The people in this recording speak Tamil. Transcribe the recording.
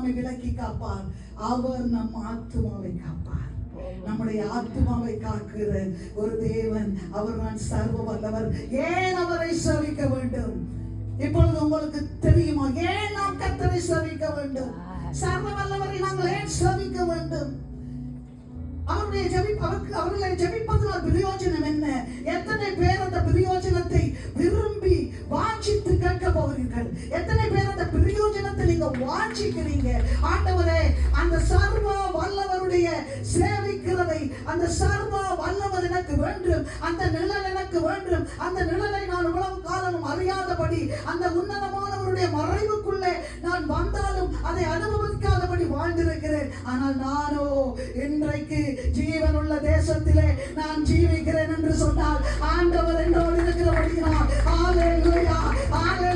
நம்மை விலக்கி காப்பார். அவர் நம் ஆத்துமாவை காப்பார். நம்முடைய ஆத்துமாவை காக்கிற ஒரு தேவன். அவர் நான் சர்வ வல்லவர். ஏன் அவரை சேவிக்க வேண்டும்? இப்பொழுது உங்களுக்கு தெரியுமா ஏன் நாம் கர்த்தரை சேவிக்க வேண்டும்? சர்வ வல்லவரை நாங்கள் ஏன் சேவிக்க வேண்டும்? அவர்களை ஜெபிப்பதனால் பிரயோஜனம் என்ன? எத்தனை பேர் அந்த பிரயோஜனத்தை விரும்பி வாஞ்சித்து கேட்க போகிறீர்கள்? எத்தனை பேர் அந்த பிரயோஜனத்தை நீங்க வாஞ்சிக்கிறீங்க? ஆண்டவரே, அந்த சர்வ வல்லவருடைய சேவிக்கிறதை, அந்த சர்வ வல்லவர் எனக்கு வேண்டும், அந்த நிழல் எனக்கு வேண்டும், அந்த நிழலை நான் உலக காலமும் அறியாதபடி, அந்த உன்னதமானவருடைய மறைவுக்குள்ளே நான் வந்தாலும் அதை அனுபவிக்காதபடி வாழ்ந்திருக்கிறேன். ஆனால் நானோ இன்றைக்கு ஜீவனுள்ள தேசத்திலே நான் ஜீவிக்கிறேன் என்று சொன்னால் ஆண்டவர் என்னோடு இருக்கிறபடியால் ஹalleluya, ஹalleluya.